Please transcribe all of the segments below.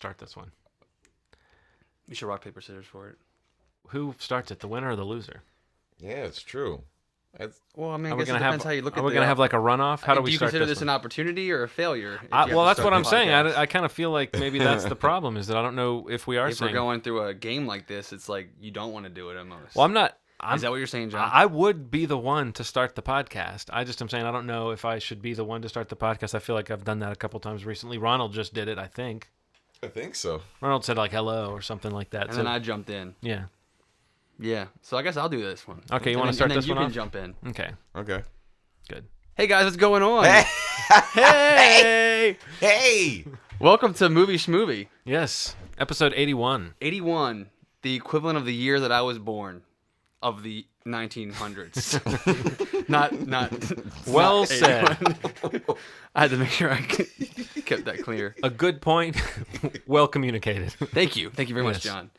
start this one? You should rock, paper, scissors for it. Who starts it, the winner or the loser? Yeah, it's true. Well, I mean, I Are we guess it gonna depends have? how you look Are at it. we gonna have like a runoff? How do we you start consider this one? an opportunity or a failure? Well, that's what I'm saying. I kind of feel like maybe that's the problem, is that I don't know if we are If saying. we're going through a game like this, it's like you don't want to do it almost. Well, I'm not. Is that what you're saying, John? I would be the one to start the podcast. I just am saying I don't know if I should be the one to start the podcast. I feel like I've done that a couple times recently. Ronald just did it, I think. I think so. Ronald said like hello or something like that. And then I jumped in. Yeah. Yeah. So I guess I'll do this one. Okay, you want to start this one you off? can jump in. Okay. Okay. Good. Hey guys, what's going on? Hey! Hey! Hey! Welcome to Schmovie. Yes. Episode 81. 81, the equivalent of the year that I was born, of the 1900s. not. Well not said. 81. I had to make sure I kept that clear. A good point. Well communicated. Thank you very much, Yes. John.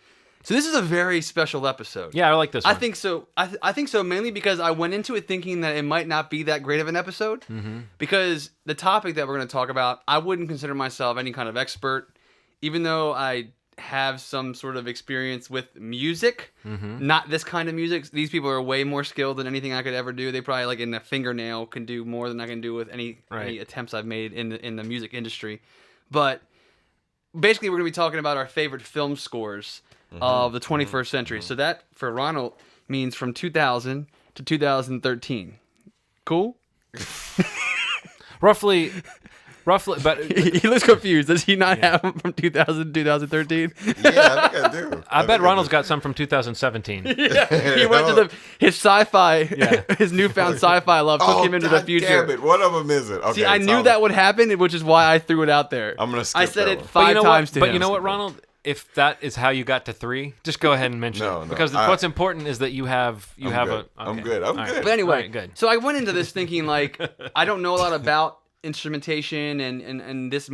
So this is a very special episode. Yeah, I like this one. I think so. I think so mainly because I went into it thinking that it might not be that great of an episode. Mm-hmm. Because the topic that we're going to talk about, I wouldn't consider myself any kind of expert, even though I have some sort of experience with music. Mm-hmm. Not this kind of music. These people are way more skilled than anything I could ever do. They probably, like in a fingernail, can do more than I can do with any attempts I've made in the music industry. But basically, we're going to be talking about our favorite film scores of the 21st century. So that, for Ronald, means from 2000 to 2013. Cool? Roughly, but He looks confused. Does he not have them from 2000 to 2013? Yeah, I think I do. I bet Ronald's got some from 2017. Yeah, he went to his sci-fi, his newfound sci-fi love took him into the future. Damn it. One of them isn't. Okay, See, I knew that would happen, which is why I threw it out there. I'm gonna skip I said that it one. five times to him. But you know what, Ronald? If that is how you got to 3, just go ahead and mention No, it. no, Because what's important is that you have I'm a. good. I'm All good. But anyway, All right, good. So I went into this thinking like I don't know a lot about instrumentation and this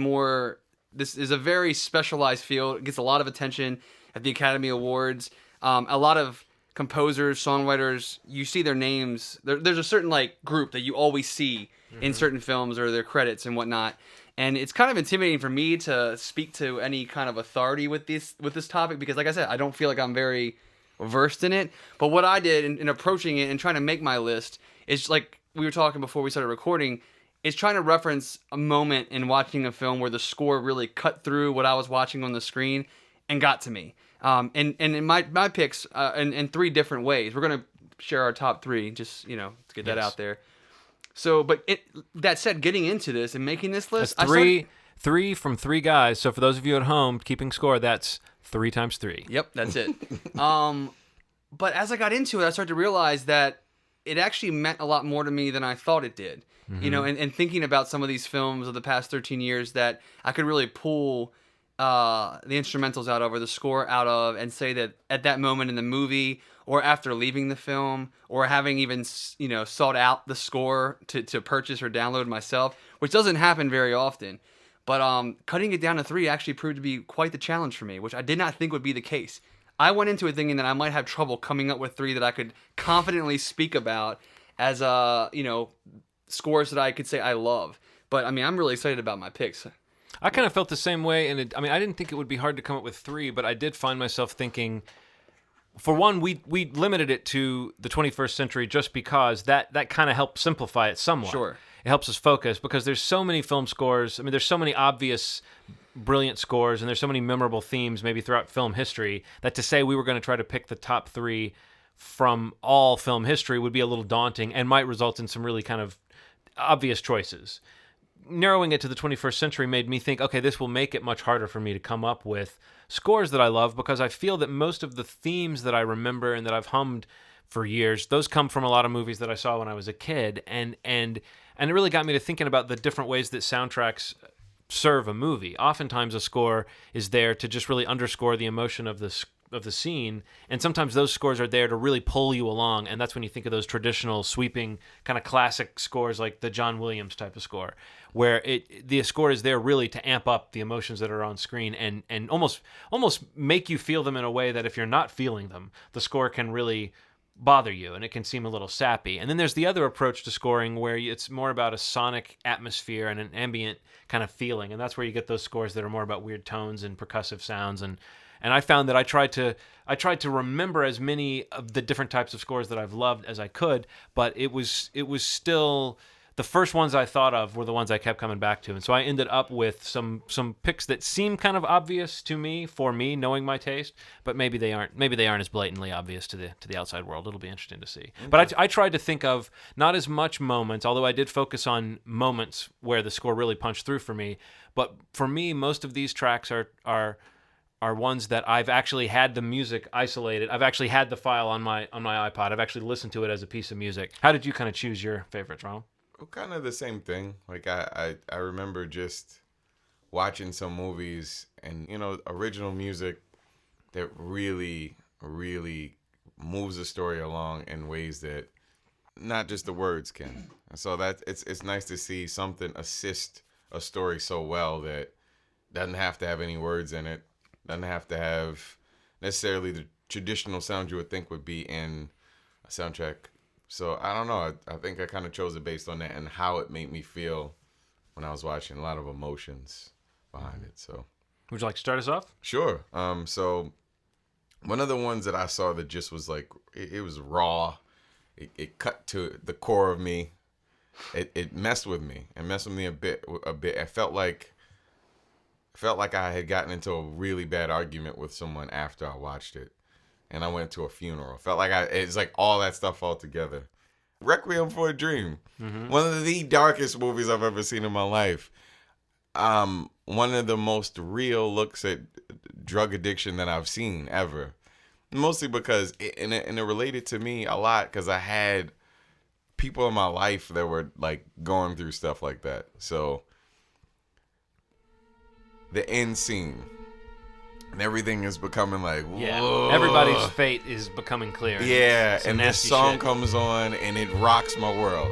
is a very specialized field. It gets a lot of attention at the Academy Awards. A lot of composers, songwriters, you see their names. There's a certain like group that you always see in certain films or their credits and whatnot. And it's kind of intimidating for me to speak to any kind of authority with this topic because, like I said, I don't feel like I'm very versed in it. But what I did in approaching it and trying to make my list is, like we were talking before we started recording, is trying to reference a moment in watching a film where the score really cut through what I was watching on the screen and got to me. And in my picks in 3 different ways. We're going to share our top 3, just to get that out there. So, but that said, getting into this and making this list, That's three from 3 guys. So for those of you at home keeping score, that's 3 times 3. Yep, that's it. But as I got into it, I started to realize that it actually meant a lot more to me than I thought it did. Mm-hmm. And thinking about some of these films of the past 13 years that I could really pull the instrumentals out of or the score out of and say that at that moment in the movie or after leaving the film or having even sought out the score to purchase or download myself, which doesn't happen very often. But cutting it down to 3 actually proved to be quite the challenge for me, which I did not think would be the case. I went into it thinking that I might have trouble coming up with 3 that I could confidently speak about as scores that I could say I love. But I mean, I'm really excited about my picks. I kind of felt the same way, and I didn't think it would be hard to come up with 3, but I did find myself thinking, for one, we limited it to the 21st century just because that kind of helped simplify it somewhat. Sure. It helps us focus because there's so many film scores. I mean, there's so many obvious, brilliant scores, and there's so many memorable themes maybe throughout film history that to say we were going to try to pick the top 3 from all film history would be a little daunting and might result in some really kind of obvious choices. Narrowing it to the 21st century made me think, okay, this will make it much harder for me to come up with scores that I love because I feel that most of the themes that I remember and that I've hummed for years, those come from a lot of movies that I saw when I was a kid, and it really got me to thinking about the different ways that soundtracks serve a movie. Oftentimes a score is there to just really underscore the emotion of the scene, and sometimes those scores are there to really pull you along, and that's when you think of those traditional sweeping kind of classic scores like the John Williams type of score, where the score is there really to amp up the emotions that are on screen and almost make you feel them in a way that if you're not feeling them, the score can really bother you, and it can seem a little sappy. And then there's the other approach to scoring where it's more about a sonic atmosphere and an ambient kind of feeling, and that's where you get those scores that are more about weird tones and percussive sounds. And I found that I tried to remember as many of the different types of scores that I've loved as I could, but it was still the first ones I thought of were the ones I kept coming back to. And so I ended up with some picks that seem kind of obvious to me, for me, knowing my taste, but maybe they aren't as blatantly obvious to the outside world. It'll be interesting to see. Okay. But I tried to think of not as much moments, although I did focus on moments where the score really punched through for me. But for me, most of these tracks are ones that I've actually had the music isolated. I've actually had the file on my iPod. I've actually listened to it as a piece of music. How did you kind of choose your favorites, Ronald? Well, kind of the same thing. Like I remember just watching some movies and, original music that really, really moves the story along in ways that not just the words can. And so that it's nice to see something assist a story so well that doesn't have to have any words in it, doesn't have to have necessarily the traditional sound you would think would be in a soundtrack. So I don't know. I think I kind of chose it based on that and how it made me feel when I was watching. A lot of emotions behind it. So, would you like to start us off? Sure. So one of the ones that I saw that just was like it was raw. It cut to the core of me. It messed with me. It messed with me a bit. I felt like I had gotten into a really bad argument with someone after I watched it. And I went to a funeral. Felt like it's like all that stuff all together. Requiem for a Dream. Mm-hmm. One of the darkest movies I've ever seen in my life. One of the most real looks at drug addiction that I've seen ever. Mostly because it related to me a lot because I had people in my life that were like going through stuff like that. So the end scene. And everything is becoming like, whoa. Yeah, everybody's fate is becoming clear. Yeah, and this song shit comes on and it rocks my world.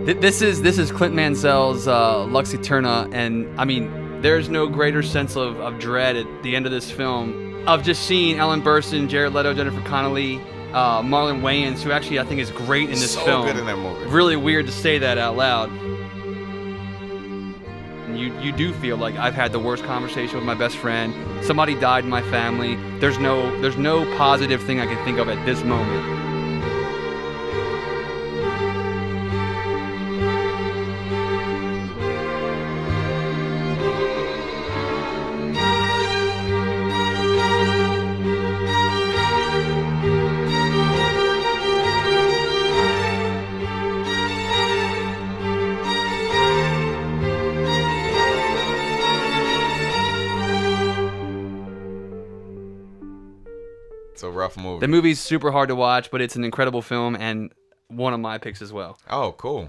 This is Clint Mansell's Lux Eterna, and I mean, there's no greater sense of dread at the end of this film of just seeing Ellen Burstyn, Jared Leto, Jennifer Connelly, Marlon Wayans, who actually I think is great in this film. So good in that movie. Really weird to say that out loud. And you do feel like I've had the worst conversation with my best friend. Somebody died in my family. There's no positive thing I can think of at this moment. It's a rough movie. The movie's super hard to watch, but it's an incredible film and one of my picks as well. Oh, cool.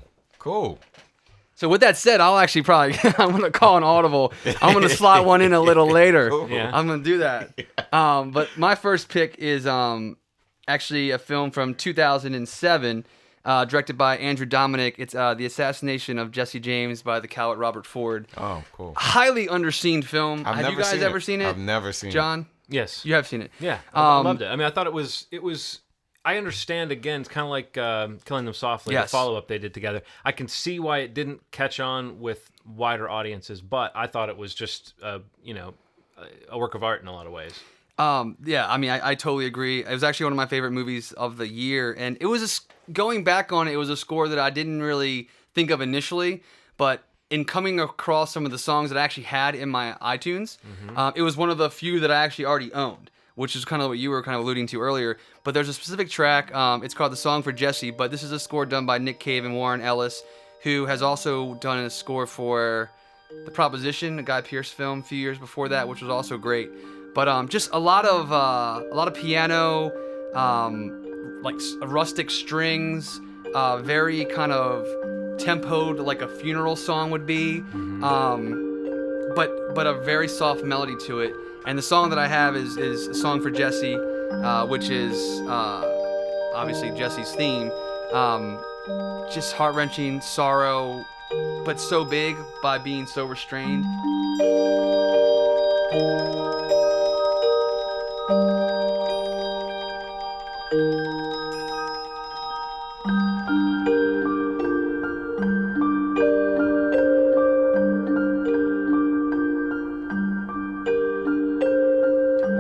So with that said, I'll actually I'm going to call an audible. I'm going to slot one in a little later. Cool. Yeah. I'm going to do that. Yeah. But my first pick is actually a film from 2007, directed by Andrew Dominic. It's The Assassination of Jesse James by the coward Robert Ford. Oh, cool. Highly underseen film. Have you guys ever seen it? I've never seen it. John? Yes. You have seen it. Yeah, I loved it. I mean, I thought it was. I understand, again, it's kind of like Killing Them Softly, Yes. the follow-up they did together. I can see why it didn't catch on with wider audiences, but I thought it was just, a work of art in a lot of ways. Yeah, I mean, I totally agree. It was actually one of my favorite movies of the year, and it was going back on it, it was a score that I didn't really think of initially, but in coming across some of the songs that I actually had in my iTunes, it was one of the few that I actually already owned, which is kind of what you were kind of alluding to earlier. But there's a specific track, it's called The Song for Jesse, but this is a score done by Nick Cave and Warren Ellis, who has also done a score for The Proposition, a Guy Pearce film a few years before that, which was also great. But just a lot of piano, like rustic strings, very kind of tempoed like a funeral song would be, but a very soft melody to it. And the song that I have is a song for Jesse, which is obviously Jesse's theme. Just heart-wrenching sorrow, but so big by being so restrained. One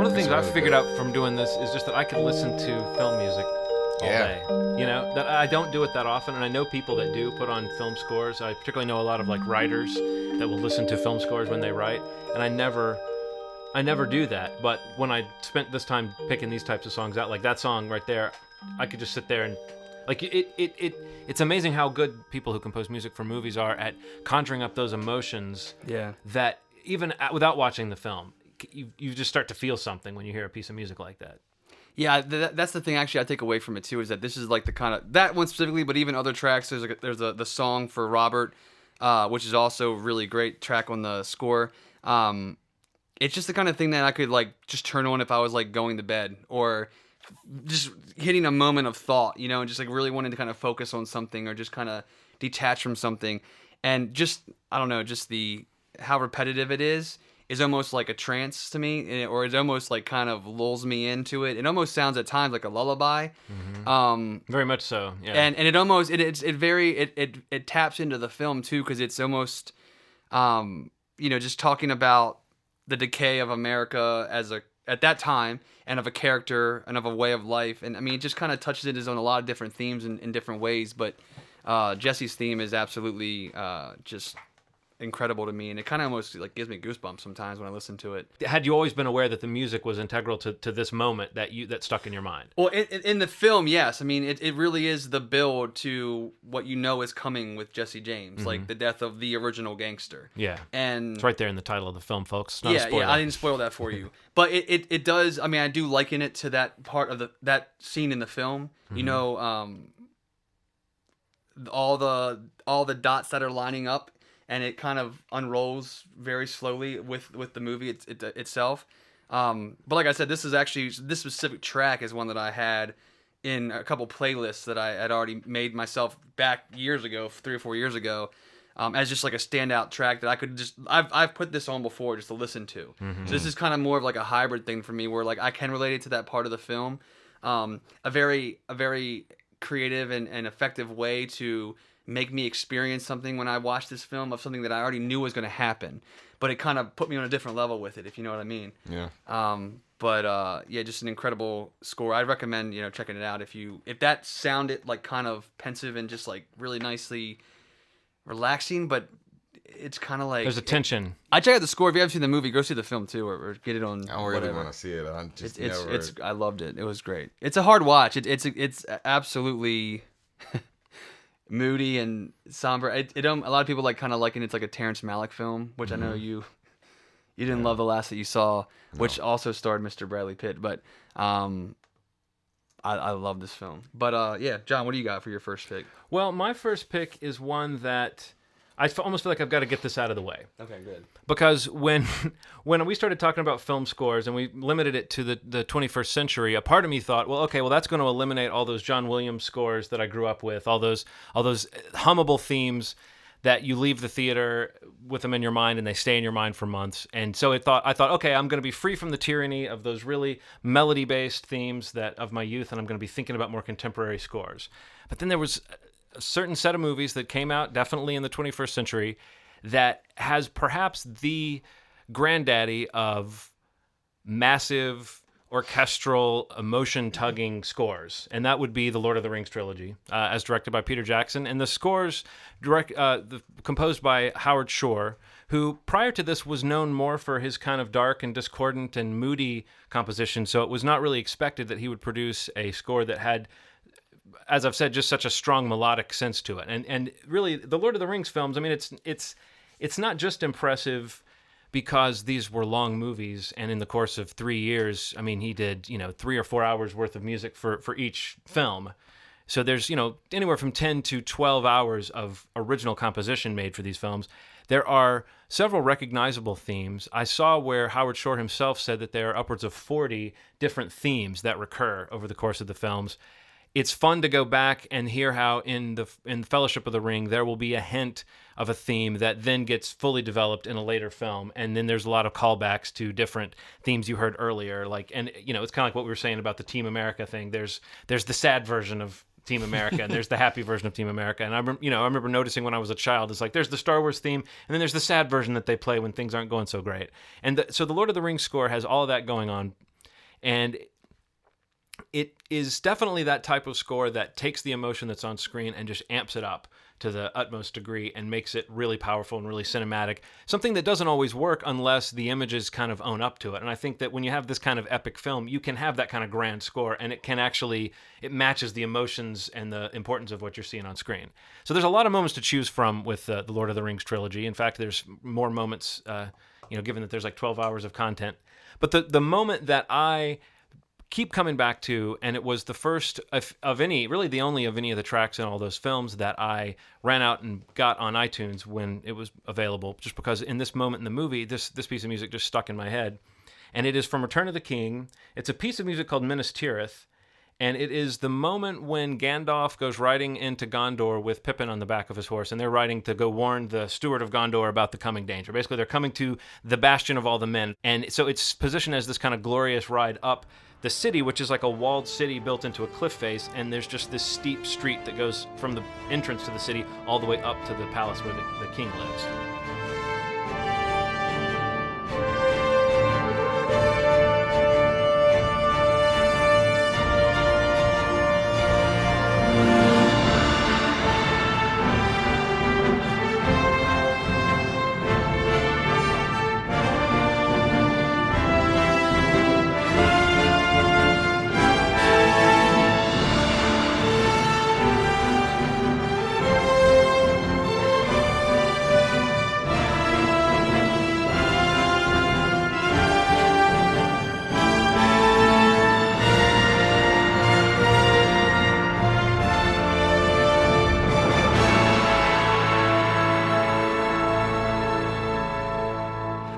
of the things It's I've really figured good. out from doing this is just that I could listen to film music all Yeah. day. You know, that I don't do it that often, and I know people that do put on film scores. I particularly know a lot of like writers that will listen to film scores when they write, and I never do that. But when I spent this time picking these types of songs out, like that song right there, I could just sit there and like it's amazing how good people who compose music for movies are at conjuring up those emotions Yeah. that even without watching the film, you just start to feel something when you hear a piece of music like that. Yeah, that's the thing. Actually, I take away from it too is that this is like the kind of that one specifically, but even other tracks. There's the song for Robert, which is also a really great track on the score. It's just the kind of thing that I could like just turn on if I was like going to bed or just hitting a moment of thought, you know, and just like really wanting to kind of focus on something or just kind of detach from something, and just I don't know, just the how repetitive it is almost like a trance to me, or it almost like kind of lulls me into it. It almost sounds at times like a lullaby. Very much so. Yeah. And it almost it taps into the film too, because it's almost just talking about the decay of America at that time, and of a character and of a way of life. And I mean, it just kind of touches it on a lot of different themes in different ways, but Jesse's theme is absolutely just incredible to me, and it kind of almost like gives me goosebumps sometimes when I listen to it. Had you always been aware that the music was integral to this moment that stuck in your mind? Well, in the film, yes. I mean, it really is the build to what you know is coming with Jesse James, like the death of the original gangster. Yeah. And It's right there in the title of the film, folks. It's not a spoiler. yeah, I didn't spoil that for you, but it does. I mean, I do liken it to that part of that scene in the film. You know, all the dots that are lining up, and it kind of unrolls very slowly with the movie itself. But like I said, this specific track is one that I had in a couple playlists that I had already made myself back years ago, 3 or 4 years ago, as just like a standout track that I could just I've put this on before just to listen to. So this is kind of more of like a hybrid thing for me, where like I can relate it to that part of the film, a very creative and effective way to make me experience something when I watched this film, of something that I already knew was going to happen, but it kind of put me on a different level with it, if you know what I mean. Yeah. Yeah, just an incredible score. I'd recommend checking it out if that sounded like kind of pensive and just like really nicely relaxing, but it's kind of like There's a tension. I check out the score. If you haven't seen the movie, go see the film too, or get it on. I don't really whatever. want to see it. I just It's never. I loved it. It was great. It's a hard watch. It's absolutely moody and somber. A lot of people like kind of liken it to like a Terrence Malick film, which I know you didn't love the last that you saw, which also starred Mr. Bradley Pitt. But I love this film. But yeah, John, what do you got for your first pick? Well, my first pick is one that almost feel like I've got to get this out of the way. Okay, good. Because when we started talking about film scores and we limited it to the 21st century, a part of me thought, well, okay, well that's going to eliminate all those John Williams scores that I grew up with, all those hummable themes that you leave the theater with them in your mind and they stay in your mind for months. And so I thought, okay, I'm going to be free from the tyranny of those really melody-based themes of my youth, and I'm going to be thinking about more contemporary scores. But then there was a certain set of movies that came out definitely in the 21st century that has perhaps the granddaddy of massive orchestral emotion-tugging scores, and that would be the Lord of the Rings trilogy, as directed by Peter Jackson, and the scores composed by Howard Shore, who prior to this was known more for his kind of dark and discordant and moody composition, so it was not really expected that he would produce a score that had, as I've said, just such a strong melodic sense to it. And really, the Lord of the Rings films, I mean, it's not just impressive because these were long movies, and in the course of 3 years, I mean, he did 3 or 4 hours worth of music for each film. So there's anywhere from 10 to 12 hours of original composition made for these films. There are several recognizable themes. I saw where Howard Shore himself said that there are upwards of 40 different themes that recur over the course of the films. it's fun to go back and hear how in Fellowship of the Ring there will be a hint of a theme that then gets fully developed in a later film, and then there's a lot of callbacks to different themes you heard earlier. Like, and it's kind of like what we were saying about the Team America thing. There's the sad version of Team America, and there's the happy version of Team America. And I remember noticing when I was a child, it's like there's the Star Wars theme, and then there's the sad version that they play when things aren't going so great. And so the Lord of the Rings score has all of that going on, and it is definitely that type of score that takes the emotion that's on screen and just amps it up to the utmost degree and makes it really powerful and really cinematic. Something that doesn't always work unless the images kind of own up to it. And I think that when you have this kind of epic film, you can have that kind of grand score, and it matches the emotions and the importance of what you're seeing on screen. So there's a lot of moments to choose from with the Lord of the Rings trilogy. In fact, there's more moments, given that there's like 12 hours of content. But the moment that I keep coming back to, and it was the first of any, really the only of any of the tracks in all those films that I ran out and got on iTunes when it was available, just because in this moment in the movie, this piece of music just stuck in my head. And it is from Return of the King. It's a piece of music called Minas Tirith, and it is the moment when Gandalf goes riding into Gondor with Pippin on the back of his horse, and they're riding to go warn the steward of Gondor about the coming danger. Basically, they're coming to the bastion of all the men, and so it's positioned as this kind of glorious ride up the city, which is like a walled city built into a cliff face, and there's just this steep street that goes from the entrance to the city all the way up to the palace where the king lives.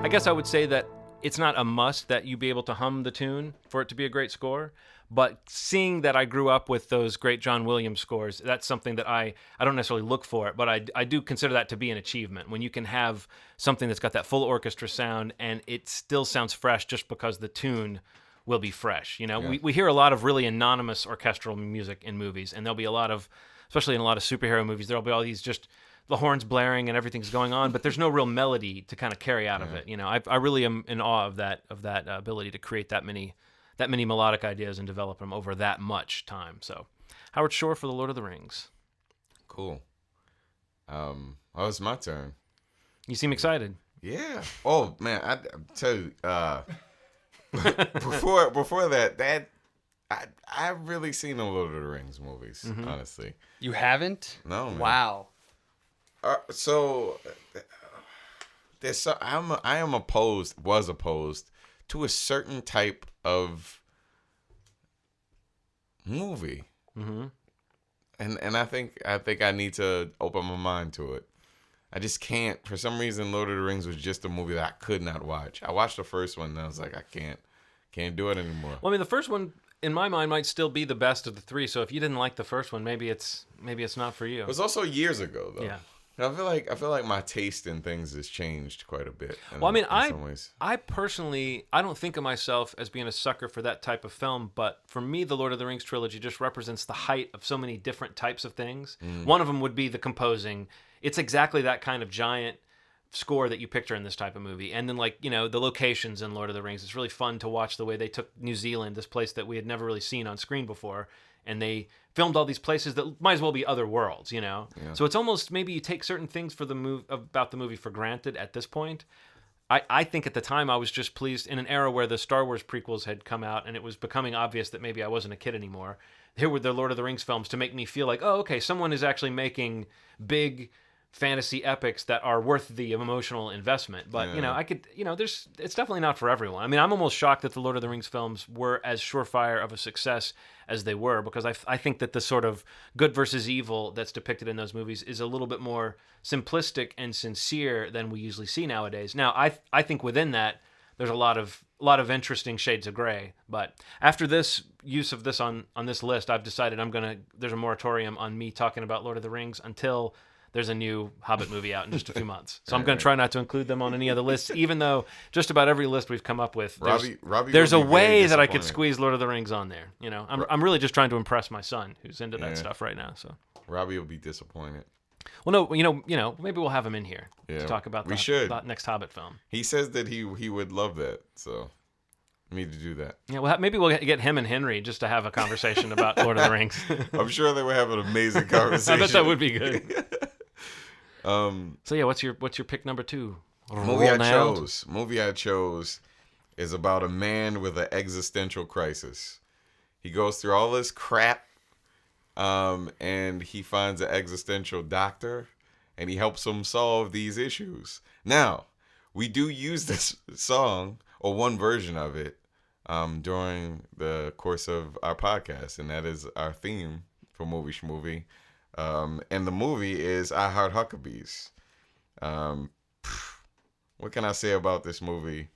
I guess I would say that it's not a must that you be able to hum the tune for it to be a great score, but seeing that I grew up with those great John Williams scores, that's something that I don't necessarily look for it, but I do consider that to be an achievement, when you can have something that's got that full orchestra sound and it still sounds fresh just because the tune will be fresh. We hear a lot of really anonymous orchestral music in movies, and there'll be a lot of, especially in a lot of superhero movies, there'll be all these just the horns blaring and everything's going on, but there's no real melody to kind of carry out of it. I really am in awe of that ability to create that many melodic ideas and develop them over that much time. So, Howard Shore for the Lord of the Rings. Cool. It's my turn. You seem excited. Yeah. Oh man, I tell you, before that I've really seen the Lord of the Rings movies. Mm-hmm. Honestly, you haven't? No, man. Wow. I was opposed to a certain type of movie, mm-hmm. and I think I need to open my mind to it. I just can't. For some reason, Lord of the Rings was just a movie that I could not watch. I watched the first one, and I was like, I can't do it anymore. Well, I mean, the first one in my mind might still be the best of the three. So if you didn't like the first one, maybe it's not for you. It was also years ago, though. Yeah. I feel like my taste in things has changed quite a bit. I personally, I don't think of myself as being a sucker for that type of film, but for me, the Lord of the Rings trilogy just represents the height of so many different types of things. One of them would be the composing. It's exactly that kind of giant score that you picture in this type of movie. And then the locations in Lord of the Rings, it's really fun to watch the way they took New Zealand, this place that we had never really seen on screen before, and they filmed all these places that might as well be other worlds, Yeah. So it's almost, maybe you take certain things about the movie for granted at this point. I think at the time I was just pleased, in an era where the Star Wars prequels had come out and it was becoming obvious that maybe I wasn't a kid anymore. Here were the Lord of the Rings films to make me feel like, oh, okay, someone is actually making big fantasy epics that are worth the emotional investment. But it's definitely not for everyone. I mean, I'm almost shocked that the Lord of the Rings films were as surefire of a success as they were, because I think that the sort of good versus evil that's depicted in those movies is a little bit more simplistic and sincere than we usually see nowadays. Now, I think within that, there's a lot of interesting shades of gray. But after this use of this on this list, I've decided there's a moratorium on me talking about Lord of the Rings until there's a new Hobbit movie out in just a few months. So I'm going to try not to include them on any other lists, even though just about every list we've come up with, there's a way that I could squeeze Lord of the Rings on there. You know, I'm really just trying to impress my son, who's into that stuff right now. So Robbie will be disappointed. Well, no, you know, maybe we'll have him in here to talk about that next Hobbit film. He says that he would love that, so I need to do that. Yeah, well, maybe we'll get him and Henry just to have a conversation about Lord of the Rings. I'm sure they would have an amazing conversation. I bet that would be good. So yeah, what's your pick number 2? Movie I chose is about a man with an existential crisis. He goes through all this crap, and he finds an existential doctor, and he helps him solve these issues. Now, we do use this song, or one version of it, during the course of our podcast, and that is our theme for Movie Schmovie. And the movie is I Heart Huckabees. What can I say about this movie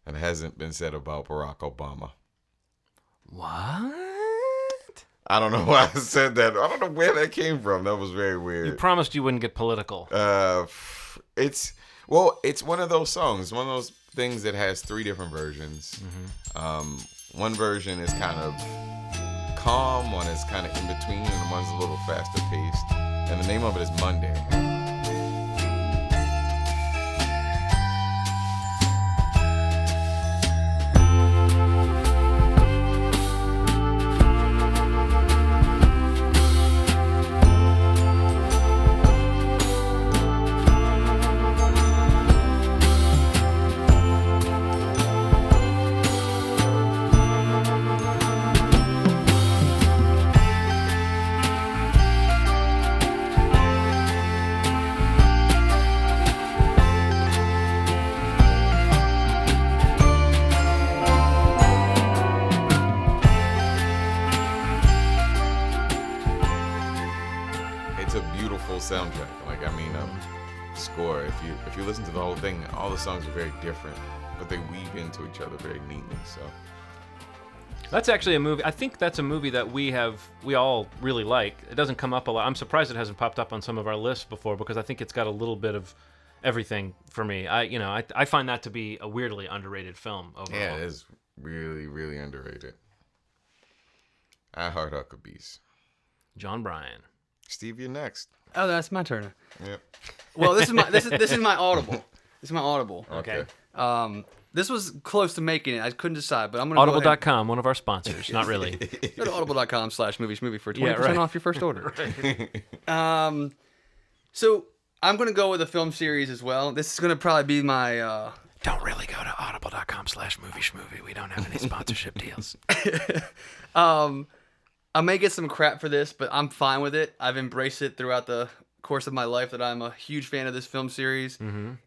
that hasn't been said about Barack Obama? What? I don't know why I said that. I don't know where that came from. That was very weird. You promised you wouldn't get political. It's one of those songs, one of those things that has 3 different versions. Mm-hmm. One version is kind of calm, one is kind of in between, and one's a little faster paced. And the name of it is Monday. Soundtrack, score. If you listen to the whole thing, all the songs are very different, but they weave into each other very neatly. So that's actually a movie. I think that's a movie that we all really like. It doesn't come up a lot. I'm surprised it hasn't popped up on some of our lists before, because I think it's got a little bit of everything for me. I find that to be a weirdly underrated film overall. Yeah, it is really, really underrated. I Heart Huckabees. John Bryan. Steve, you're next. Oh, that's my turn. Yep. Well, this is my audible. This is my audible. Okay. This was close to making it. I couldn't decide, but I'm going to Audible.com, one of our sponsors. Not really. Go to audible.com/movieshmovie for 20% off your first order. So I'm going to go with a film series as well. This is going to probably be my... Don't really go to audible.com/movieshmovie. We don't have any sponsorship deals. I may get some crap for this, but I'm fine with it. I've embraced it throughout the course of my life that I'm a huge fan of this film series,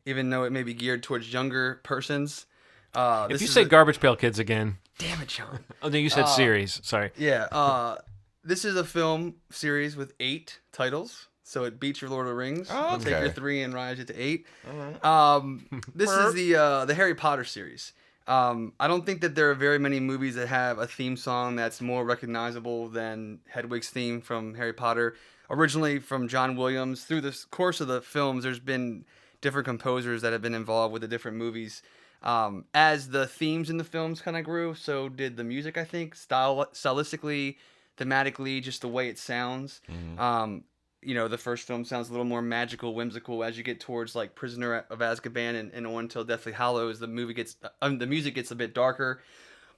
even though it may be geared towards younger persons. If you say Garbage Pail Kids again... Damn it, John. Oh, no, you said series. Sorry. Yeah. This is a film series with 8 titles, so it beats your Lord of the Rings. Oh, okay. Take your 3 and rise it to 8. Right. This is the Harry Potter series. I don't think that there are very many movies that have a theme song that's more recognizable than Hedwig's theme from Harry Potter. Originally from John Williams. Through the course of the films, there's been different composers that have been involved with the different movies. As the themes in the films kind of grew, so did the music, I think. Stylistically, thematically, just the way it sounds. The first film sounds a little more magical, whimsical. As you get towards like Prisoner of Azkaban and on till Deathly Hallows, the the music gets a bit darker.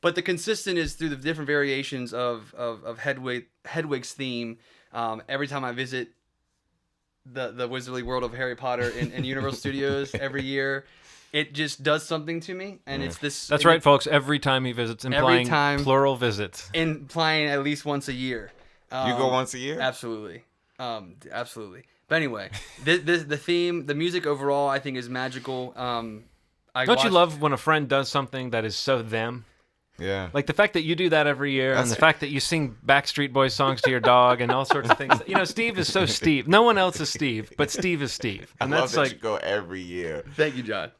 But the consistent is through the different variations of Hedwig's theme. Every time I visit the Wizardly World of Harry Potter in Universal Studios every year, it just does something to me, and it's this. That's right, folks. Every time he visits, implying plural visits, implying at least once a year. You go once a year? Absolutely. Absolutely. But anyway, the theme, the music overall, I think is magical. Don't you love when a friend does something that is so them? Yeah. Like the fact that you do that every year, and the fact that you sing Backstreet Boys songs to your dog and all sorts of things. Steve is so Steve. No one else is Steve, but Steve is Steve. And I love that you go every year. Thank you, John.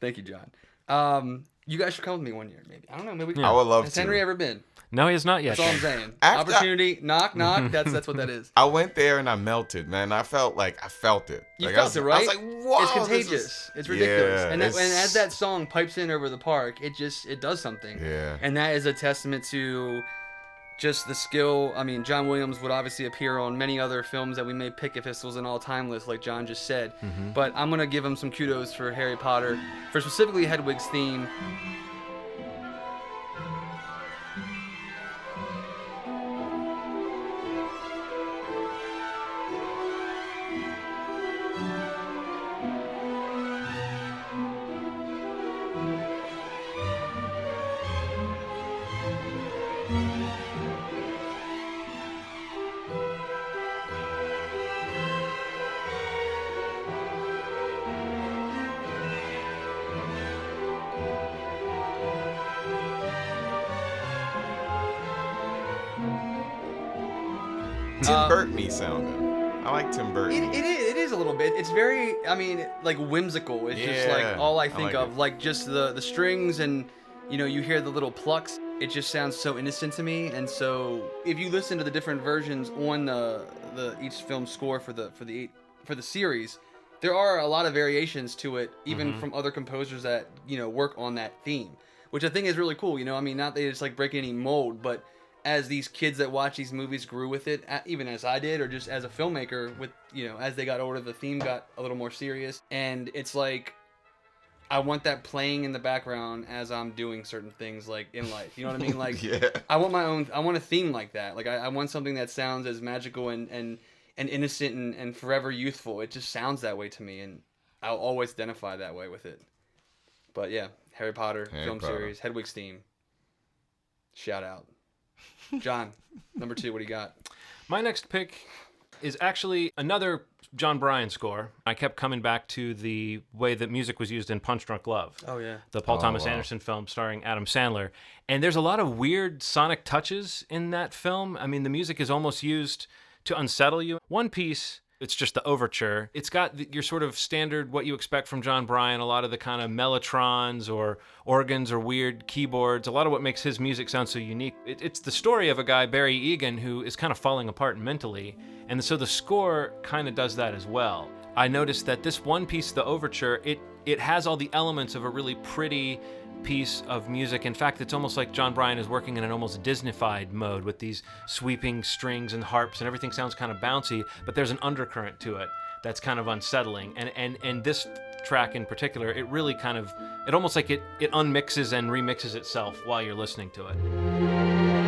You guys should come with me one year, maybe. I don't know. Maybe I would love has to. Henry ever been? No, he has not yet. That's all I'm saying. After- Opportunity, knock, knock. That's what that is. I went there and I melted, man. I felt it. You Like, felt it, right? I was like, whoa. It's contagious. It's ridiculous. Yeah, and as that song pipes in over the park, it does something. Yeah. And that is a testament to just the skill. I mean, John Williams would obviously appear on many other films that we may pick if this was an all-time list, like John just said. But I'm going to give him some kudos for Harry Potter, for specifically Hedwig's theme. Tim Burton-y sounding. I like Tim Burton. It is a little bit. It's very, I mean, like whimsical. It's just like Yeah, all I I think like of. it. Like just the strings and, you know, you hear the little plucks. It just sounds so innocent to me. And so if you listen to the different versions on the each film score for the series, there are a lot of variations to it, even from other composers that, you know, work on that theme, which I think is really cool. You know, I mean, not that it's like breaking any mold, but as these kids that watch these movies grew with it, even as I did, or just as a filmmaker, with, you know, as they got older, the theme got a little more serious. And it's like, I want that playing in the background as I'm doing certain things, like in life. You know what I mean? Like, Yeah. I want a theme like that. Like, I want something that sounds as magical and innocent and forever youthful. It just sounds that way to me, and I'll always identify that way with it. But yeah, Harry Potter film series, Hedwig's theme. Shout out. John, number 2, what do you got? My next pick is actually another John Bryan score. I kept coming back to the way that music was used in Punch Drunk Love. Oh, yeah. The Paul Thomas wow. Anderson film starring Adam Sandler. And there's a lot of weird sonic touches in that film. I mean, the music is almost used to unsettle you. One piece, it's just the overture. It's got your sort of standard, what you expect from John Bryan, a lot of the kind of mellotrons or organs or weird keyboards, a lot of what makes his music sound so unique. It's the story of a guy, Barry Egan, who is kind of falling apart mentally. And so the score kind of does that as well. I noticed that this one piece, the overture, it has all the elements of a really pretty piece of music. In fact, it's almost like John Bryan is working in an almost Disney-fied mode with these sweeping strings and harps, and everything sounds kind of bouncy, but there's an undercurrent to it that's kind of unsettling. And this track in particular, it really kind of, it almost like it unmixes and remixes itself while you're listening to it.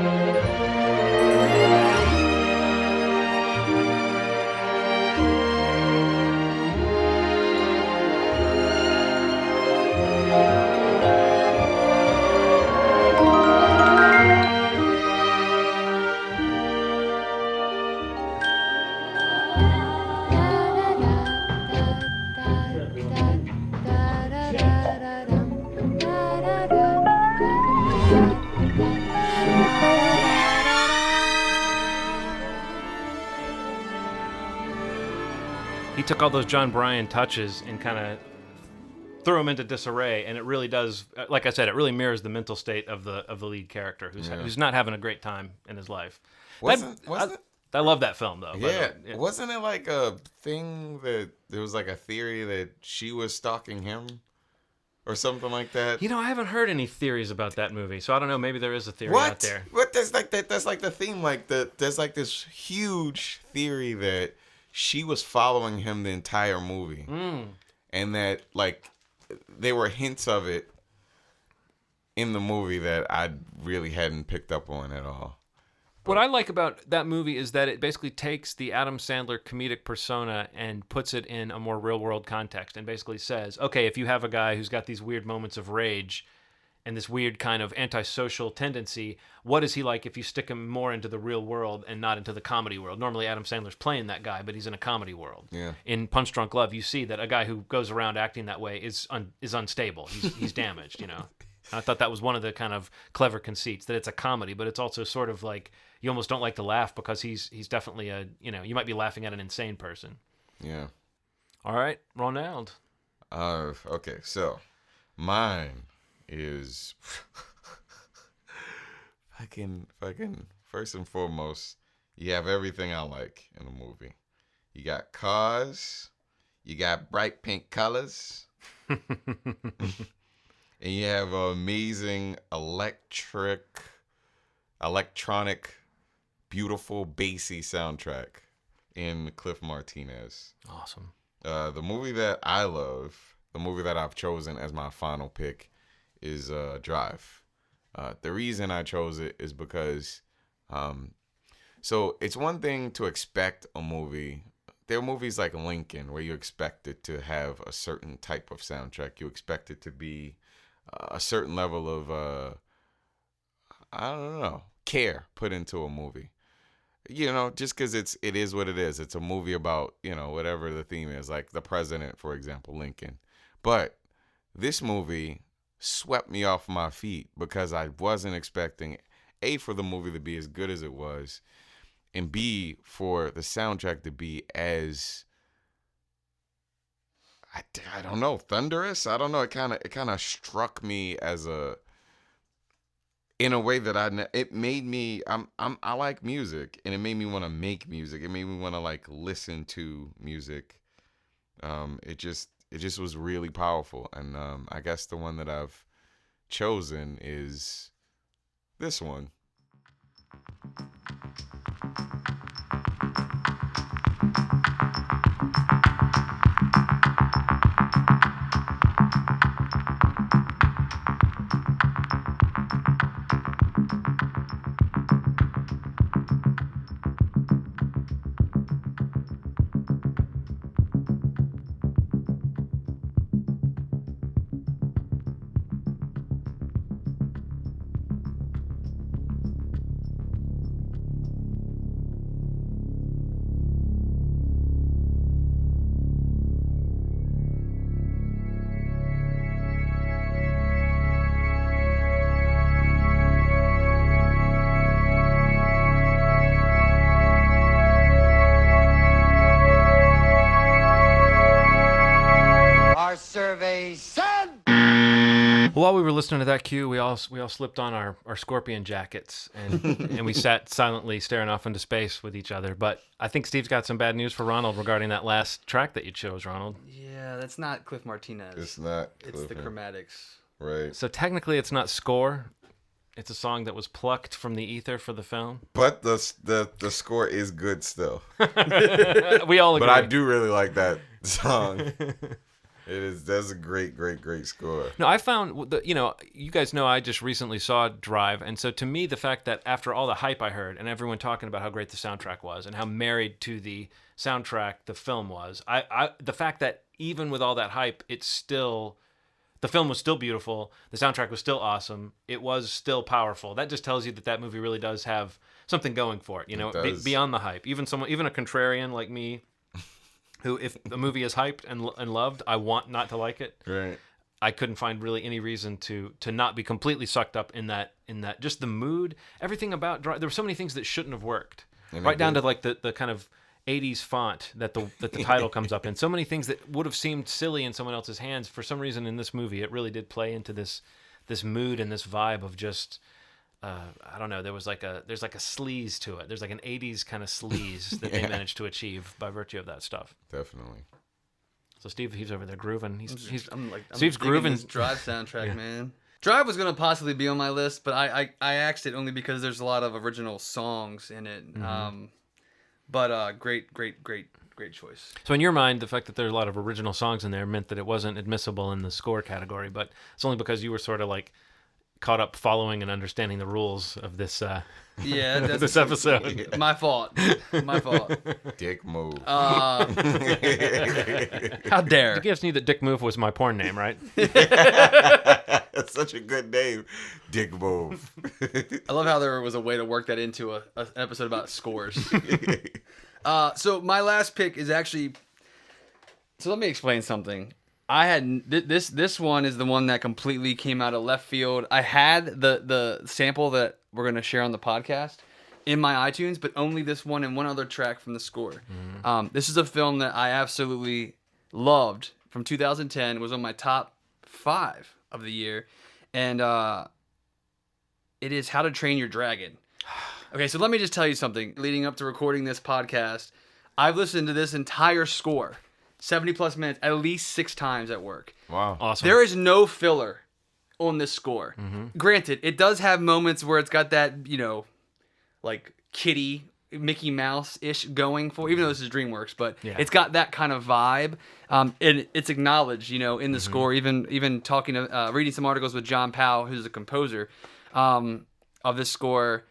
He took all those John Bryan touches and kind of threw them into disarray, and it really does. Like I said, it really mirrors the mental state of the lead character, who's not having a great time in his life. Wasn't I love that film though. Yeah. Wasn't it like a thing that there was like a theory that she was stalking him or something like that? You know, I haven't heard any theories about that movie, so I don't know. Maybe there is a theory What? out there. What? That's like that. That's like the theme. Like there's like this huge theory that she was following him the entire movie, and that like there were hints of it in the movie that I really hadn't picked up on at all. What I like about that movie is that it basically takes the Adam Sandler comedic persona and puts it in a more real-world context and basically says, okay, if you have a guy who's got these weird moments of rage and this weird kind of antisocial tendency, what is he like if you stick him more into the real world and not into the comedy world? Normally Adam Sandler's playing that guy, but he's in a comedy world. Yeah. In Punch Drunk Love, you see that a guy who goes around acting that way is unstable. He's damaged, you know. I thought that was one of the kind of clever conceits, that it's a comedy, but it's also sort of like you almost don't like to laugh because he's definitely you might be laughing at an insane person. Yeah. All right, Ronald. Okay, so mine is fucking first and foremost, you have everything I like in a movie. You got cars, you got bright pink colors, and you have an amazing electronic, beautiful, bassy soundtrack in Cliff Martinez. Awesome. The movie that I love, the movie that I've chosen as my final pick, is Drive. The reason I chose it is because, so it's one thing to expect a movie. There are movies like Lincoln where you expect it to have a certain type of soundtrack. You expect it to be a certain level of, I don't know, care put into a movie. Just because it is what it is. It's a movie about, whatever the theme is, like the president, for example, Lincoln. But this movie swept me off my feet because I wasn't expecting, A, for the movie to be as good as it was, and B, for the soundtrack to be as, I don't know, thunderous. I don't know. It kind of struck me as in a way that it made me, I like music, and it made me want to make music. It made me want to like listen to music. It just was really powerful. And I guess the one that I've chosen is this one. While we were listening to that cue, we all slipped on our scorpion jackets and we sat silently staring off into space with each other. But I think Steve's got some bad news for Ronald regarding that last track that you chose, Ronald. Yeah, that's not Cliff Martinez. It's not. It's the Chromatics. Right. So technically, it's not score. It's a song that was plucked from the ether for the film. But the score is good still. We all agree. But I do really like that song. That's a great score. No, I found, you guys know I just recently saw Drive, and so to me, the fact that after all the hype I heard and everyone talking about how great the soundtrack was and how married to the soundtrack the film was, the fact that even with all that hype, the film was still beautiful, the soundtrack was still awesome, it was still powerful. That just tells you that movie really does have something going for it, beyond the hype. Even a contrarian like me, who, if a movie is hyped and loved, I want not to like it. Right. I couldn't find really any reason to not be completely sucked up in that just the mood, everything about Drive. There were so many things that shouldn't have worked, right down to like the kind of 80s font that the title comes up in. So many things that would have seemed silly in someone else's hands, for some reason in this movie, it really did play into this mood and this vibe of just. I don't know. There's like a sleaze to it. There's like an 80s kind of sleaze that they managed to achieve by virtue of that stuff. Definitely. So Steve, he's over there grooving. I'm Steve's grooving. This Drive soundtrack, man. Drive was gonna possibly be on my list, but I axed it only because there's a lot of original songs in it. Mm-hmm. But great choice. So in your mind, the fact that there's a lot of original songs in there meant that it wasn't admissible in the score category, but it's only because you were sort of like caught up following and understanding the rules of this this episode. My fault. Dick move. How dare. You guys knew that Dick Move was my porn name, right? That's such a good name. Dick move. I love how there was a way to work that into an episode about scores. So my last pick is actually, so let me explain something. I had this one is the one that completely came out of left field. I had the sample that we're going to share on the podcast in my iTunes, but only this one and one other track from the score. Mm-hmm. This is a film that I absolutely loved from 2010. It was on my top 5 of the year, and it is How to Train Your Dragon. Okay, so let me just tell you something. Leading up to recording this podcast, I've listened to this entire score, 70 plus minutes, at least 6 times at work. Wow. Awesome. There is no filler on this score. Mm-hmm. Granted, it does have moments where it's got that, like kitty, Mickey Mouse-ish going for, even though this is DreamWorks, but it's got that kind of vibe. And it's acknowledged, in the score, even talking to, reading some articles with John Powell, who's the composer of this score.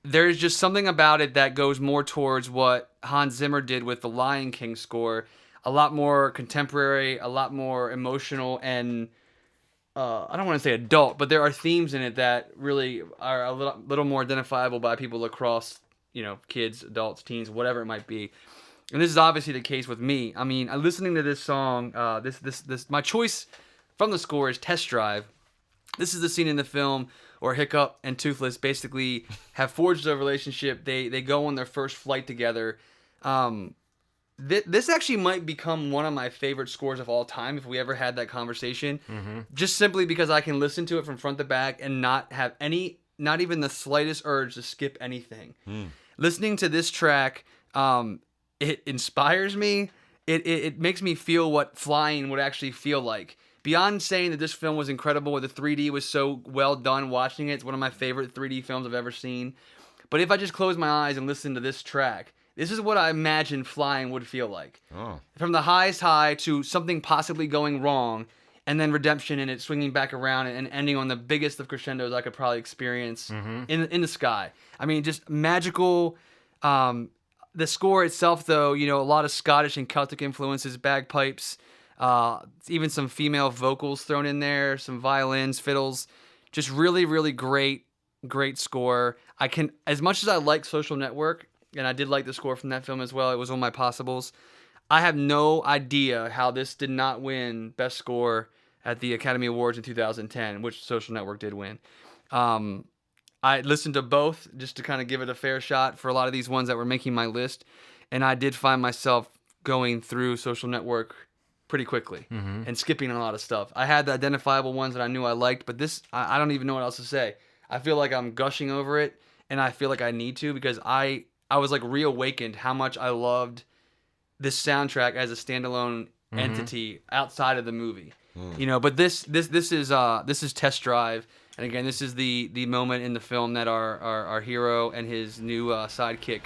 There's just something about it that goes more towards what Hans Zimmer did with the Lion King score. A lot more contemporary, a lot more emotional, and I don't want to say adult, but there are themes in it that really are a little more identifiable by people across, kids, adults, teens, whatever it might be. And this is obviously the case with me. I mean, listening to this song, this my choice from the score is Test Drive. This is the scene in the film where Hiccup and Toothless basically have forged a relationship. They go on their first flight together. This actually might become one of my favorite scores of all time if we ever had that conversation. Mm-hmm. Just simply because I can listen to it from front to back and not even the slightest urge to skip anything. Listening to this track, it inspires me. It makes me feel what flying would actually feel like. Beyond saying that this film was incredible, the 3D was so well done watching it, it's one of my favorite 3D films I've ever seen. But if I just close my eyes and listen to this track, this is what I imagine flying would feel like. Oh. From the highest high to something possibly going wrong, and then redemption and it swinging back around and ending on the biggest of crescendos I could probably experience in the sky. I mean, just magical. The score itself, though, a lot of Scottish and Celtic influences, bagpipes, even some female vocals thrown in there, some violins, fiddles. Just really, really great score. As much as I like Social Network, and I did like the score from that film as well, it was on my possibles, I have no idea how this did not win Best Score at the Academy Awards in 2010, which Social Network did win. I listened to both just to kind of give it a fair shot for a lot of these ones that were making my list, and I did find myself going through Social Network pretty quickly and skipping a lot of stuff. I had the identifiable ones that I knew I liked, but this, I don't even know what else to say. I feel like I'm gushing over it, and I feel like I need to because I was like reawakened how much I loved this soundtrack as a standalone entity outside of the movie. But this is Test Drive, and again, this is the moment in the film that our hero and his new sidekick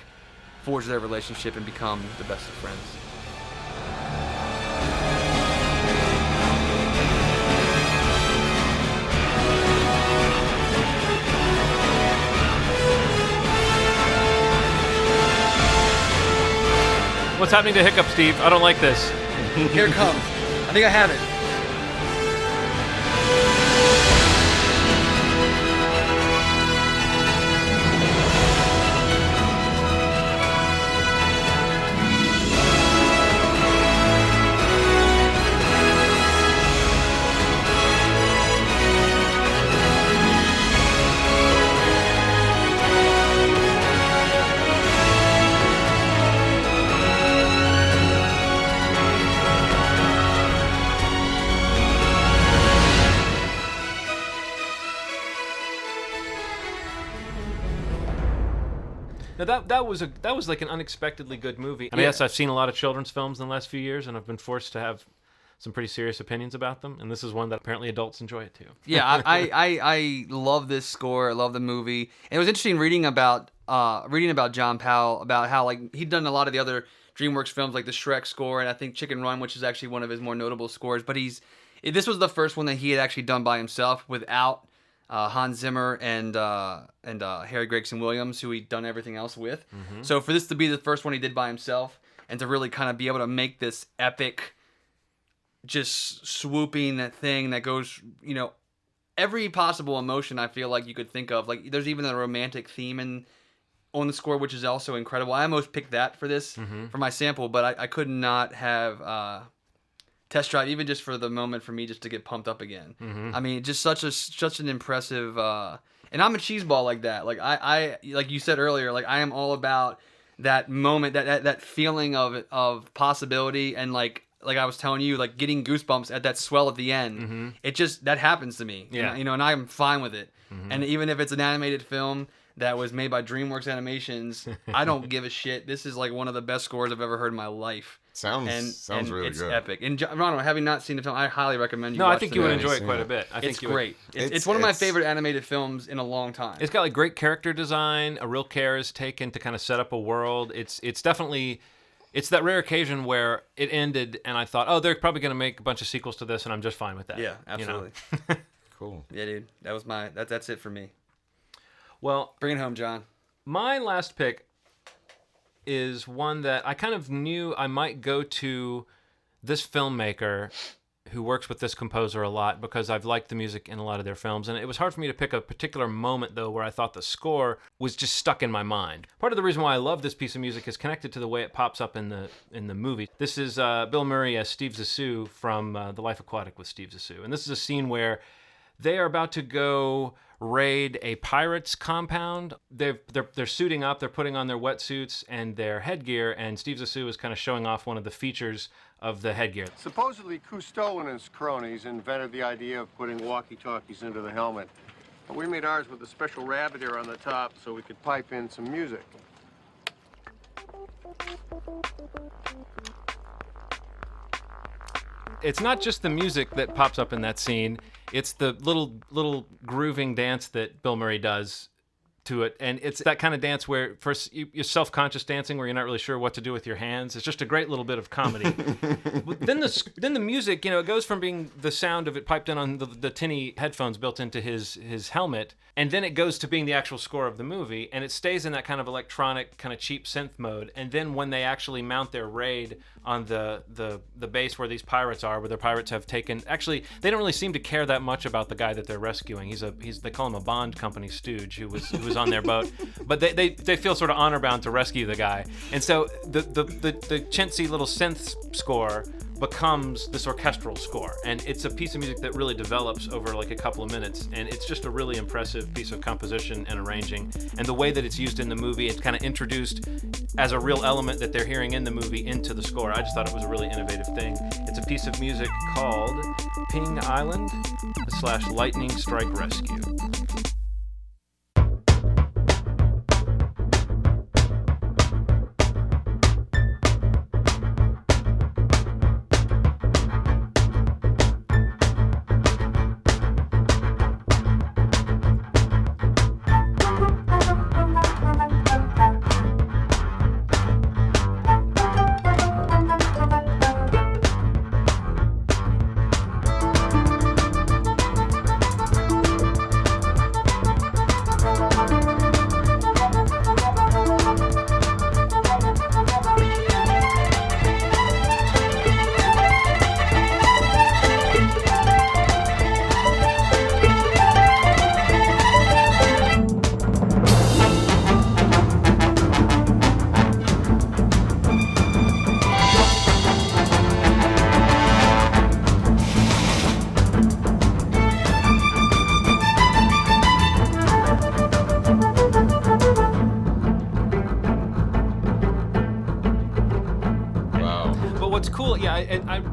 forge their relationship and become the best of friends. What's happening to Hiccup, Steve? I don't like this. Here it comes. I think I have it. Now that was like an unexpectedly good movie. I mean, yes, I've seen a lot of children's films in the last few years, and I've been forced to have some pretty serious opinions about them. And this is one that apparently adults enjoy it too. Yeah, I love this score. I love the movie. And it was interesting reading about John Powell about how like he'd done a lot of the other DreamWorks films like the Shrek score and I think Chicken Run, which is actually one of his more notable scores. But this was the first one that he had actually done by himself without Hans Zimmer and Harry Gregson Williams, who he'd done everything else with. So for this to be the first one he did by himself and to really kind of be able to make this epic, just swooping thing that goes, every possible emotion I feel like you could think of. Like there's even a romantic theme on the score, which is also incredible. I almost picked that for this for my sample, but I could not have Test Drive, even just for the moment for me just to get pumped up again. I mean, just such an impressive, and I'm a cheeseball like that. Like I like you said earlier, like I am all about that moment, that feeling of possibility, and like like I was telling you, like getting goosebumps at that swell at the end. It just, that happens to me. Yeah. And I'm fine with it. And even if it's an animated film that was made by DreamWorks Animations, I don't give a shit. This is like one of the best scores I've ever heard in my life. Sounds really it's good. epic. And Ronald, having not seen the film, I highly recommend you No, watch I think the you would movie. enjoy it quite a bit. I think It's you would. great. It's one of my favorite animated films in a long time. It's got like great character design. A real care is taken to kind of set up a world. It's definitely, it's that rare occasion where it ended and I thought, oh, they're probably going to make a bunch of sequels to this, and I'm just fine with that. Yeah, absolutely. Cool. Yeah, dude. That was that's it for me. Well, Bring it home, John. my last pick is one that I kind of knew I might go to this filmmaker who works with this composer a lot because I've liked the music in a lot of their films. And it was hard for me to pick a particular moment, though, where I thought the score was just stuck in my mind. Part of the reason why I love this piece of music is connected to the way it pops up in the movie. This is Bill Murray as Steve Zissou from The Life Aquatic with Steve Zissou. And this is a scene where they are about to go raid a pirate's compound. They're suiting up, they're putting on their wetsuits and their headgear, and Steve Zissou is kind of showing off one of the features of the headgear. Supposedly, Cousteau and his cronies invented the idea of putting walkie-talkies into the helmet. But we made ours with a special rabbit ear on the top so we could pipe in some music. It's not just the music that pops up in that scene, it's the little grooving dance that Bill Murray does to it, and it's that kind of dance where first you're self-conscious dancing where you're not really sure what to do with your hands. It's just a great little bit of comedy. then the music, it goes from being the sound of it piped in on the tinny headphones built into his helmet, and then it goes to being the actual score of the movie, and it stays in that kind of electronic, kind of cheap synth mode. And then when they actually mount their raid on the base where these pirates are, where the pirates have taken, actually they don't really seem to care that much about the guy that they're rescuing. They call him a Bond company stooge who was on their boat, but they feel sort of honor bound to rescue the guy. And so the chintzy little synth score becomes this orchestral score, and it's a piece of music that really develops over like a couple of minutes, and it's just a really impressive piece of composition and arranging. And the way that it's used in the movie, it's kind of introduced as a real element that they're hearing in the movie into the score. I just thought it was a really innovative thing. It's a piece of music called Ping Island / Lightning Strike Rescue.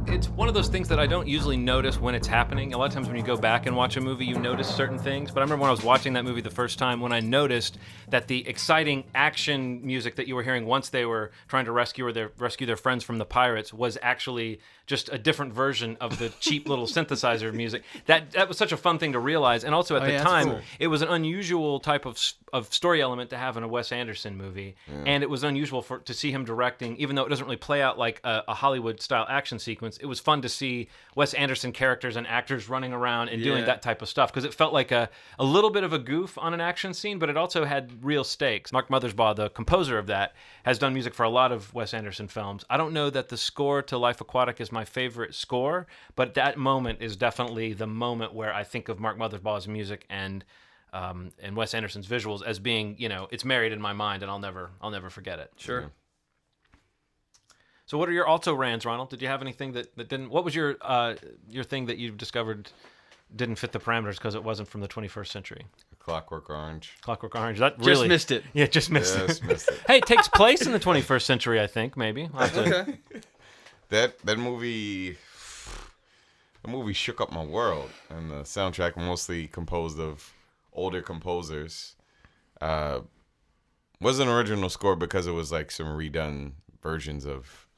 It's one of those things that I don't usually notice when it's happening. A lot of times when you go back and watch a movie, you notice certain things. But I remember when I was watching that movie the first time, when I noticed that the exciting action music that you were hearing once they were trying to rescue their friends from the pirates was actually just a different version of the cheap little synthesizer music. That was such a fun thing to realize. And also at the time, cool. It was an unusual type of story element to have in a Wes Anderson movie. Yeah. And it was unusual to see him directing, even though it doesn't really play out like a Hollywood-style action sequence. It was fun to see Wes Anderson characters and actors running around and doing that type of stuff, because it felt like a little bit of a goof on an action scene, but it also had real stakes. Mark Mothersbaugh, the composer of that, has done music for a lot of Wes Anderson films. I don't know that the score to Life Aquatic is my favorite score, but that moment is definitely the moment where I think of Mark Mothersbaugh's music and Wes Anderson's visuals as being, it's married in my mind, and I'll never forget it. Sure. Yeah. So what are your alto rans, Ronald? Did you have anything that didn't? What was your thing that you discovered didn't fit the parameters because it wasn't from the 21st century? Clockwork Orange. Clockwork Orange. That really just missed it. Yeah, just missed it. Missed it. Hey, it takes place in the 21st century, I think. Maybe. Okay. that movie. The movie shook up my world, and the soundtrack, mostly composed of older composers, was an original score because it was like some redone versions of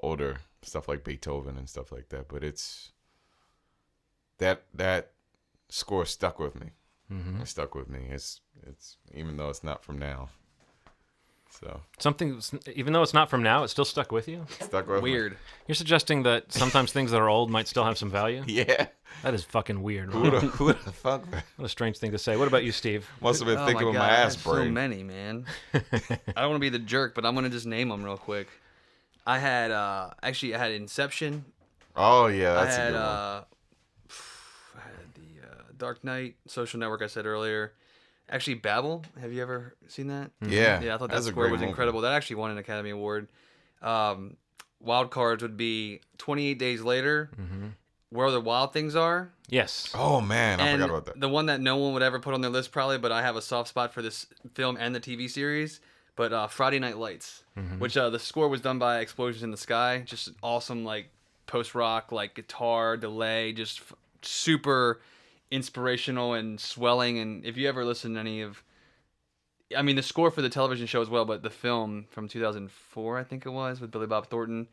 older stuff like Beethoven and stuff like that. But it's that score stuck with me. It stuck with me. It's even though it's not from now. So Something, even though it's not from now, it still stuck with you? stuck with Weird. You're suggesting that sometimes things that are old might still have some value? me. Yeah. That is fucking weird. Who Ronald. the fuck? What a strange thing to say. What about you, Steve? Must have been Oh thinking my with God, my I ass have so brain. many, man. I don't want to be the jerk, but I'm gonna just name them real quick. I had I had Inception. Oh yeah, that's I a had good one. I had the Dark Knight, Social Network. I said earlier. Actually, Babel. Have you ever seen that? Yeah, Yeah, I thought that that's a score great was movie. incredible. That actually won an Academy Award. Wild cards would be 28 Days Later, Where the Wild Things Are. Yes. Oh man, I And forgot about that. the one that no one would ever put on their list probably, but I have a soft spot for this film and the TV series. But Friday Night Lights, which the score was done by Explosions in the Sky. Just awesome, like post-rock, like guitar delay, just super inspirational and swelling. And if you ever listen to any of, I mean, the score for the television show as well, but the film from 2004, I think it was, with Billy Bob Thornton.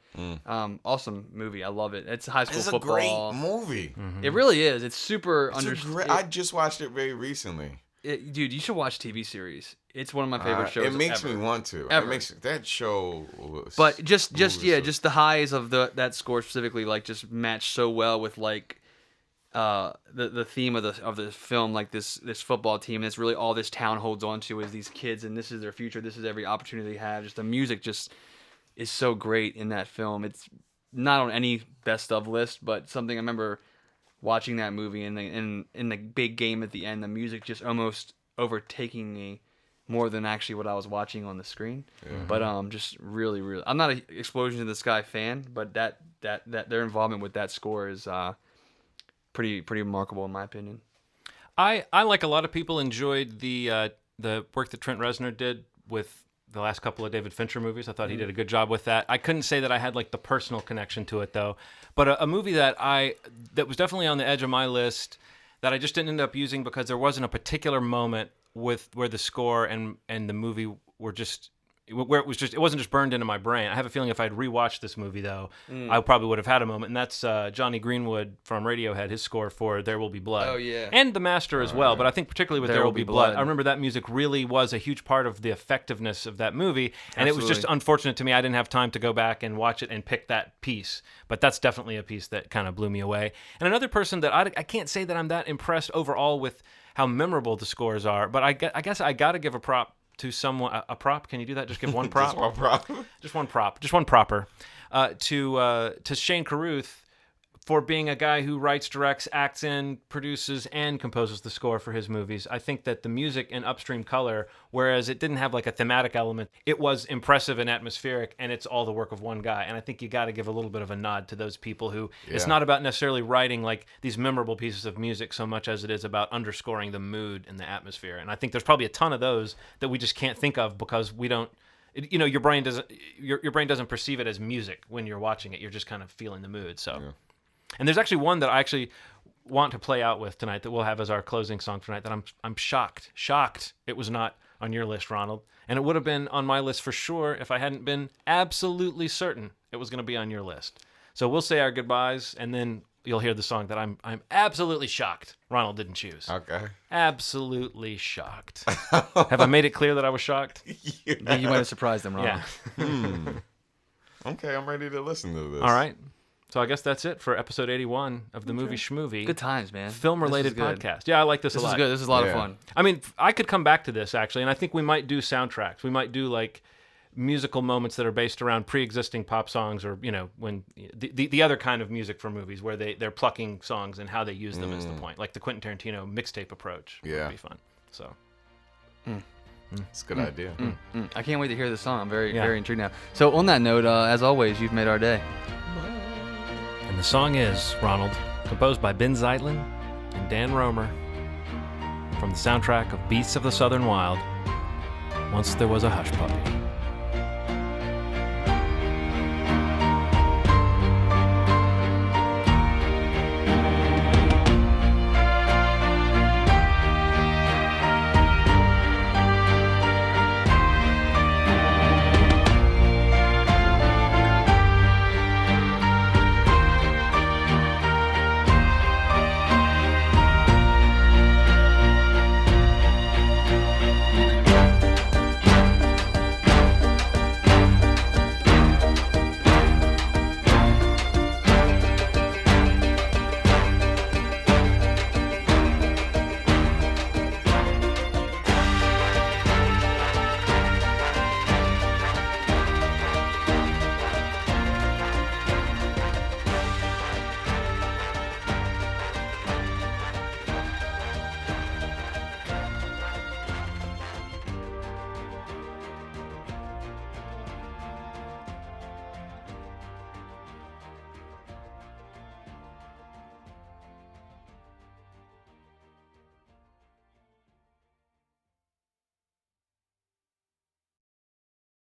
Awesome movie. I love it. It's high school It's a football. great movie. It really is. It's super It's a great, I just watched it very recently. dude, you should watch TV series. It's one of my favorite shows. It makes ever. me want to. Ever. It makes that show. But just so- just the highs of that score specifically, like, just match so well with like the theme of the film, like this football team. That's really all this town holds on to is these kids, and this is their future. This is every opportunity they have. Just the music just is so great in that film. It's not on any best of list, but something I remember watching that movie and in the big game at the end, the music just almost overtaking me more than actually what I was watching on the screen. But just really, I'm not an Explosion in the Sky fan, but that their involvement with that score is pretty remarkable in my opinion. I like a lot of people enjoyed the work that Trent Reznor did with the last couple of David Fincher movies. I thought he did a good job with that. I couldn't say that I had like the personal connection to it though, but a movie that was definitely on the edge of my list that I just didn't end up using because there wasn't a particular moment with where the score and the movie were just where it wasn't just burned into my brain. I have a feeling if I'd rewatched this movie though, I probably would have had a moment, and that's Johnny Greenwood from Radiohead, his score for There Will Be Blood. Oh, yeah. And The Master as well, but I think particularly with There Will Be Blood, I remember that music really was a huge part of the effectiveness of that movie, and it was just Absolutely. unfortunate to me I didn't have time to go back and watch it and pick that piece, but that's definitely a piece that kind of blew me away. And another person that I can't say that I'm that impressed overall with how memorable the scores are, but I guess I got to give a prop to someone. A prop? Can you do that? Just give one prop? Just one prop. Just one prop. Just one propper. To Shane Carruth for being a guy who writes, directs, acts in, produces, and composes the score for his movies. I think that the music in Upstream Color, whereas it didn't have like a thematic element, it was impressive and atmospheric, and it's all the work of one guy. And I think you got to give a little bit of a nod to those people who, it's Yeah. not about necessarily writing like these memorable pieces of music so much as it is about underscoring the mood and the atmosphere. And I think there's probably a ton of those that we just can't think of because we don't, your brain doesn't perceive it as music when you're watching it. You're just kind of feeling the mood. So. Yeah. And there's actually one that I actually want to play out with tonight that we'll have as our closing song tonight that I'm shocked it was not on your list, Ronald. And it would have been on my list for sure if I hadn't been absolutely certain it was going to be on your list. So we'll say our goodbyes, and then you'll hear the song that I'm absolutely shocked Ronald didn't choose. Okay. Absolutely shocked. Have I made it clear that I was shocked? I think you might have surprised them, Ron. Yeah. Okay, I'm ready to listen to this. All right. So I guess that's it for episode 81 of the movie Schmovie. Good times, man. Film-related This is good. podcast. Yeah, I like this a This lot. is good. This is a lot of Yeah. fun. I mean, I could come back to this, actually, and I think we might do soundtracks. We might do, like, musical moments that are based around pre-existing pop songs or, when the other kind of music for movies where they're plucking songs and how they use them is the point. Like the Quentin Tarantino mixtape approach Yeah. would be fun. So, It's a good idea. I can't wait to hear this song. I'm very, Yeah. very intrigued now. So on that note, as always, you've made our day. and the song is, Ronald, composed by Ben Zeitlin and Dan Romer from the soundtrack of Beasts of the Southern Wild, Once There Was a Hush Puppy.